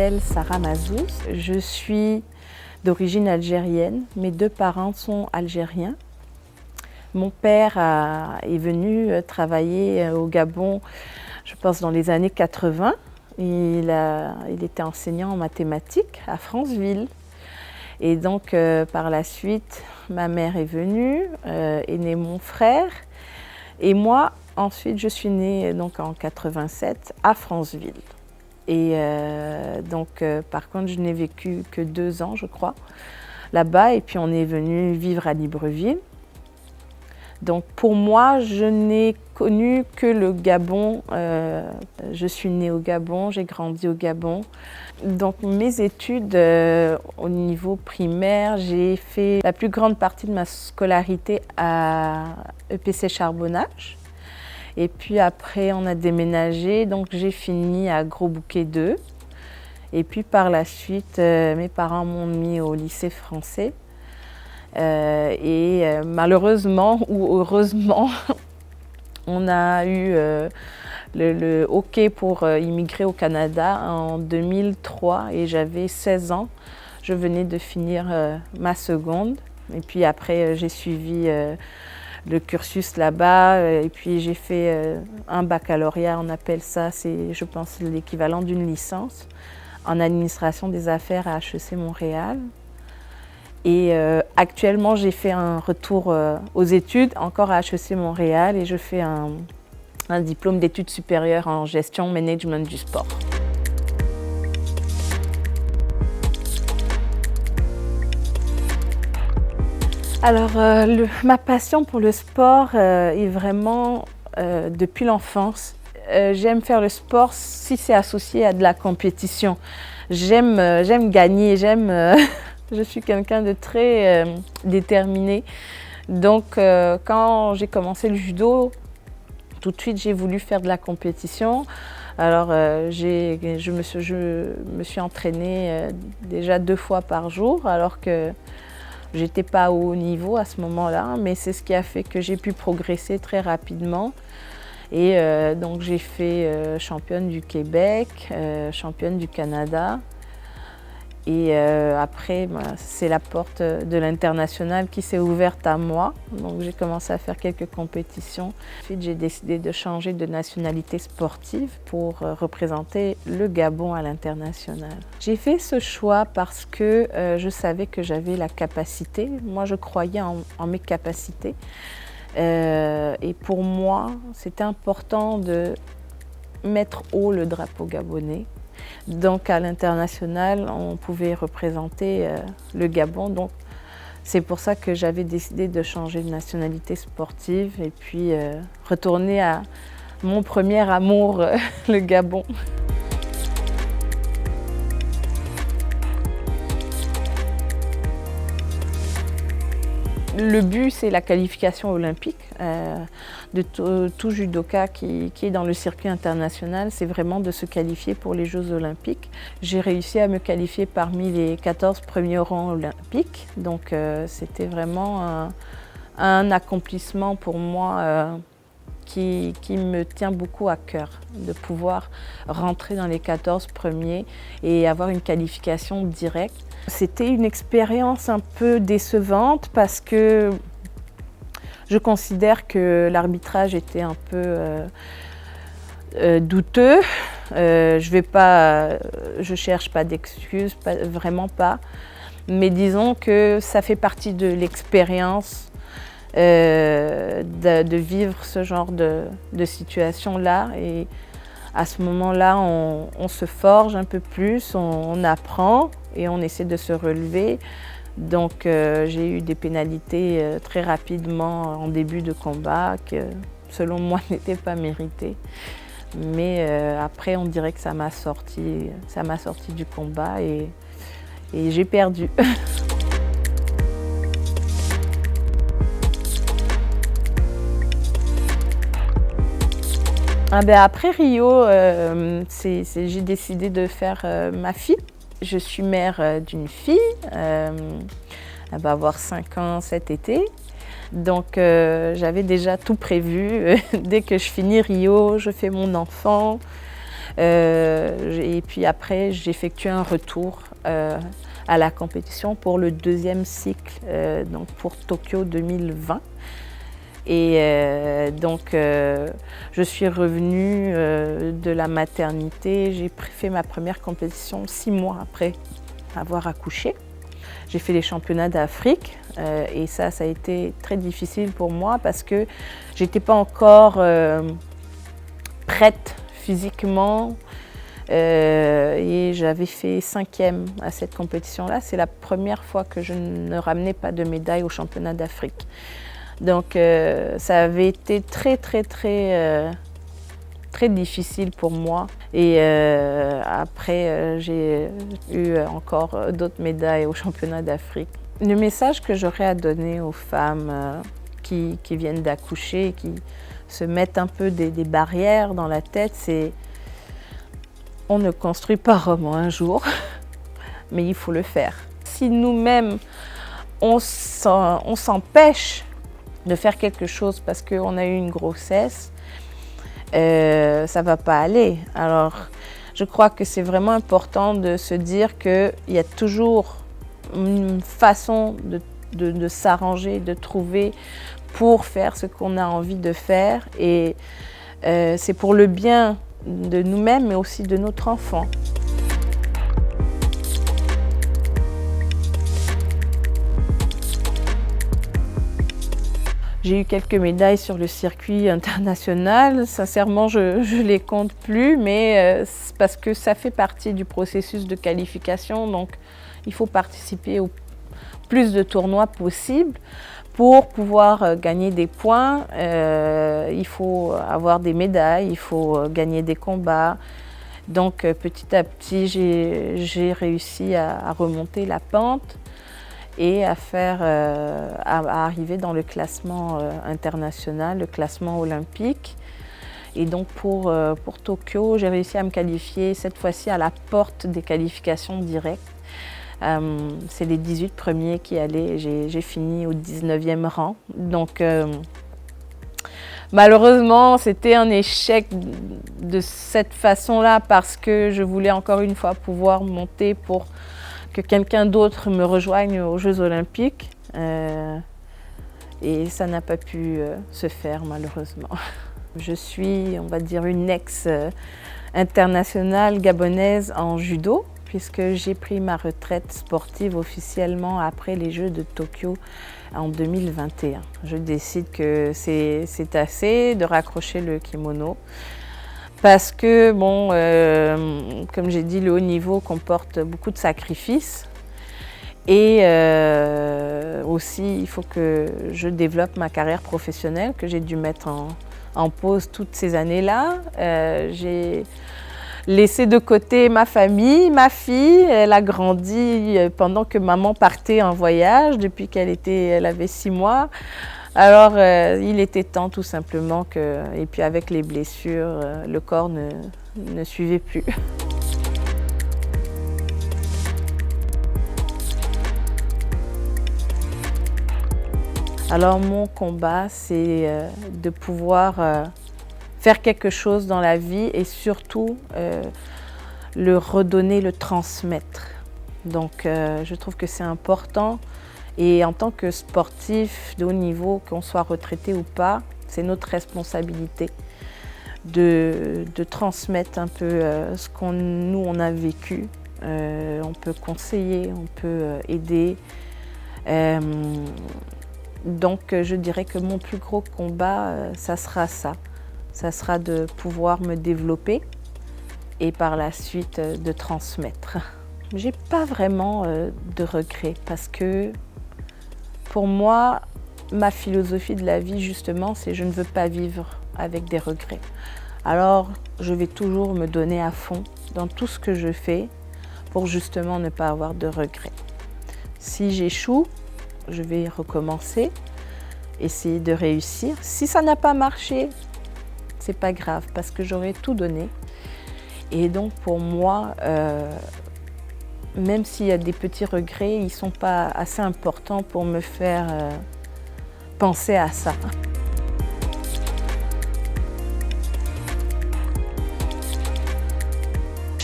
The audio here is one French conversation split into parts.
m'appelle Sarah Mazous. Je suis d'origine algérienne. Mes deux parents sont algériens. Mon père est venu travailler au Gabon, je pense dans les années 80. Il était enseignant en mathématiques à Franceville. Et donc par la suite, ma mère est venue, est né mon frère. Et moi, ensuite, je suis née donc en 87 à Franceville. Et par contre, je n'ai vécu que 2 ans, je crois, là-bas. Et puis, on est venu vivre à Libreville. Donc, pour moi, je n'ai connu que le Gabon. Je suis née au Gabon, j'ai grandi au Gabon. Donc, mes études au niveau primaire, j'ai fait la plus grande partie de ma scolarité à EPC Charbonnage. Et puis après, on a déménagé, donc j'ai fini à Gros Bouquet 2. Et puis par la suite, mes parents m'ont mis au lycée français. Malheureusement ou heureusement, on a eu le OK pour immigrer au Canada en 2003 et j'avais 16 ans. Je venais de finir ma seconde. Et puis après, j'ai suivi le cursus là-bas et puis j'ai fait un baccalauréat, on appelle ça, c'est je pense l'équivalent d'une licence en administration des affaires à HEC Montréal. Et actuellement j'ai fait un retour aux études, encore à HEC Montréal, et je fais un diplôme d'études supérieures en gestion management du sport. Alors, ma passion pour le sport est vraiment depuis l'enfance. J'aime faire le sport si c'est associé à de la compétition. J'aime gagner, je suis quelqu'un de très déterminé. Donc, quand j'ai commencé le judo, tout de suite, j'ai voulu faire de la compétition. Alors, je me suis entraînée déjà 2 fois par jour, alors que j'étais pas au haut niveau à ce moment-là, mais c'est ce qui a fait que j'ai pu progresser très rapidement. Et donc j'ai fait championne du Québec, championne du Canada. Et après, c'est la porte de l'international qui s'est ouverte à moi. Donc j'ai commencé à faire quelques compétitions. Ensuite, j'ai décidé de changer de nationalité sportive pour représenter le Gabon à l'international. J'ai fait ce choix parce que je savais que j'avais la capacité. Moi, je croyais en mes capacités. Et pour moi, c'était important de mettre haut le drapeau gabonais. Donc à l'international, on pouvait représenter le Gabon. Donc c'est pour ça que j'avais décidé de changer de nationalité sportive et puis retourner à mon premier amour, le Gabon. Le but, c'est la qualification olympique de tout judoka qui est dans le circuit international. C'est vraiment de se qualifier pour les Jeux olympiques. J'ai réussi à me qualifier parmi les 14 premiers rangs olympiques. Donc c'était vraiment un accomplissement pour moi qui me tient beaucoup à cœur, de pouvoir rentrer dans les 14 premiers et avoir une qualification directe. C'était une expérience un peu décevante parce que je considère que l'arbitrage était un peu douteux. Je cherche pas d'excuses, vraiment pas. Mais disons que ça fait partie de l'expérience de vivre ce genre de situation-là. Et à ce moment-là, on se forge un peu plus, on apprend et on essaie de se relever. Donc j'ai eu des pénalités très rapidement en début de combat que selon moi n'étaient pas méritées. Mais après on dirait que ça m'a sorti du combat et j'ai perdu. Après Rio, j'ai décidé de faire ma fille. Je suis mère d'une fille, elle va avoir 5 ans cet été. Donc j'avais déjà tout prévu. Dès que je finis Rio, je fais mon enfant. Et puis après, j'effectue un retour à la compétition pour le deuxième cycle, donc pour Tokyo 2020. Et je suis revenue de la maternité. J'ai fait ma première compétition 6 mois après avoir accouché. J'ai fait les championnats d'Afrique et ça a été très difficile pour moi parce que j'étais pas encore prête physiquement et j'avais fait 5e à cette compétition-là. C'est la première fois que je ne ramenais pas de médaille aux championnats d'Afrique. Donc ça avait été très difficile pour moi. Et après, j'ai eu encore d'autres médailles aux championnats d'Afrique. Le message que j'aurais à donner aux femmes qui viennent d'accoucher, qui se mettent un peu des barrières dans la tête, c'est on ne construit pas Rome en un jour, mais il faut le faire. Si nous-mêmes, on s'empêche de faire quelque chose parce qu'on a eu une grossesse, ça ne va pas aller. Alors, je crois que c'est vraiment important de se dire qu'il y a toujours une façon de s'arranger, de trouver pour faire ce qu'on a envie de faire. Et c'est pour le bien de nous-mêmes, mais aussi de notre enfant. J'ai eu quelques médailles sur le circuit international. Sincèrement, je ne les compte plus, mais c'est parce que ça fait partie du processus de qualification. Donc, il faut participer au plus de tournois possible pour pouvoir gagner des points. Il faut avoir des médailles, il faut gagner des combats. Donc, petit à petit, j'ai réussi à remonter la pente et à arriver dans le classement international, le classement olympique. Et donc pour Tokyo, j'ai réussi à me qualifier cette fois-ci à la porte des qualifications directes. C'est les 18 premiers qui allaient, j'ai fini au 19e rang. Donc malheureusement, c'était un échec de cette façon-là parce que je voulais encore une fois pouvoir monter pour que quelqu'un d'autre me rejoigne aux Jeux Olympiques. Et ça n'a pas pu se faire malheureusement. Je suis, on va dire, une ex-internationale gabonaise en judo, puisque j'ai pris ma retraite sportive officiellement après les Jeux de Tokyo en 2021. Je décide que c'est assez de raccrocher le kimono. Parce que, bon, comme j'ai dit, le haut niveau comporte beaucoup de sacrifices. Et aussi, il faut que je développe ma carrière professionnelle, que j'ai dû mettre en pause toutes ces années-là. J'ai laissé de côté ma famille, ma fille. Elle a grandi pendant que maman partait en voyage, depuis elle avait 6 mois. Alors, il était temps tout simplement que, et puis avec les blessures, le corps ne suivait plus. Alors, mon combat, c'est de pouvoir faire quelque chose dans la vie et surtout le redonner, le transmettre. Donc, je trouve que c'est important. Et en tant que sportif de haut niveau, qu'on soit retraité ou pas, c'est notre responsabilité de transmettre un peu ce nous on a vécu. On peut conseiller, on peut aider. Donc je dirais que mon plus gros combat, ça sera ça. Ça sera de pouvoir me développer et par la suite de transmettre. J'ai pas vraiment de regrets parce que pour moi, ma philosophie de la vie, justement, c'est je ne veux pas vivre avec des regrets. Alors, je vais toujours me donner à fond dans tout ce que je fais pour justement ne pas avoir de regrets. Si j'échoue, je vais recommencer, essayer de réussir. Si ça n'a pas marché, c'est pas grave parce que j'aurai tout donné. Et donc, pour moi, même s'il y a des petits regrets, ils ne sont pas assez importants pour me faire penser à ça.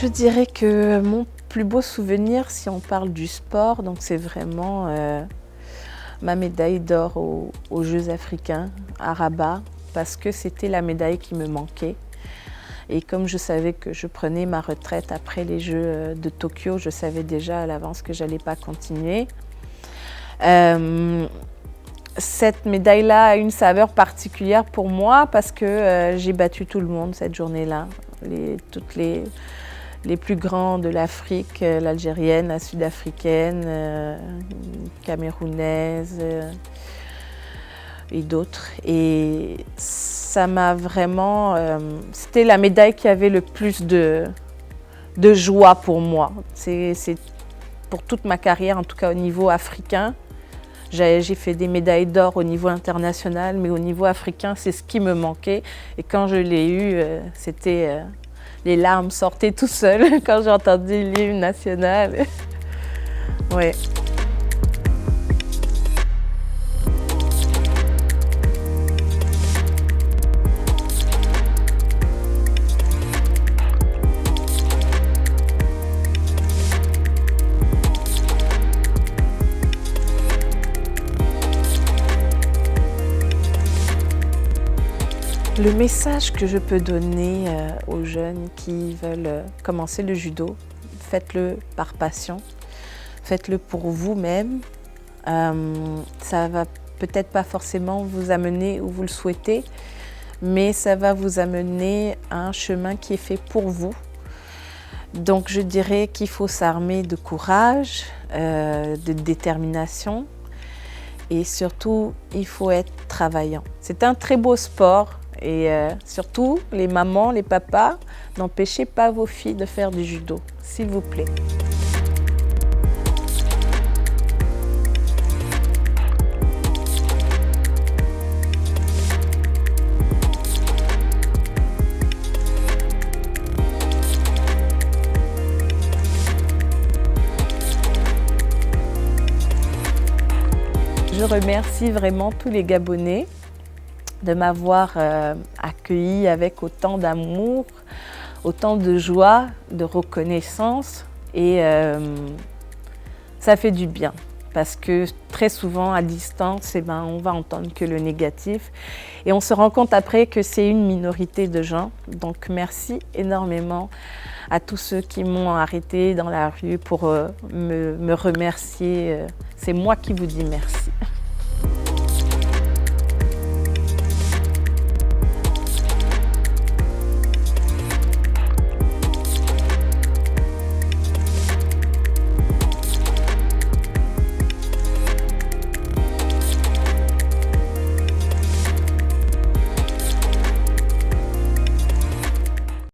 Je dirais que mon plus beau souvenir, si on parle du sport, donc c'est vraiment ma médaille d'or aux Jeux africains à Rabat, parce que c'était la médaille qui me manquait. Et comme je savais que je prenais ma retraite après les Jeux de Tokyo, je savais déjà à l'avance que je n'allais pas continuer. Cette médaille-là a une saveur particulière pour moi parce que j'ai battu tout le monde cette journée-là. Toutes les plus grands de l'Afrique, l'algérienne, la sud-africaine, camerounaise et d'autres. Et ça m'a vraiment... c'était la médaille qui avait le plus de joie pour moi. C'est pour toute ma carrière, en tout cas au niveau africain. J'ai fait des médailles d'or au niveau international, mais au niveau africain, c'est ce qui me manquait. Et quand je l'ai eu, c'était... les larmes sortaient tout seules quand j'ai entendu l'hymne national. Ouais. Le message que je peux donner aux jeunes qui veulent commencer le judo, faites-le par passion, faites-le pour vous-même. Ça va peut-être pas forcément vous amener où vous le souhaitez, mais ça va vous amener à un chemin qui est fait pour vous. Donc je dirais qu'il faut s'armer de courage, de détermination et surtout il faut être travaillant. C'est un très beau sport. Et surtout, les mamans, les papas, n'empêchez pas vos filles de faire du judo, s'il vous plaît. Je remercie vraiment tous les Gabonais de m'avoir accueilli avec autant d'amour, autant de joie, de reconnaissance et ça fait du bien parce que très souvent à distance, on va entendre que le négatif et on se rend compte après que c'est une minorité de gens. Donc merci énormément à tous ceux qui m'ont arrêté dans la rue pour me remercier. C'est moi qui vous dis merci.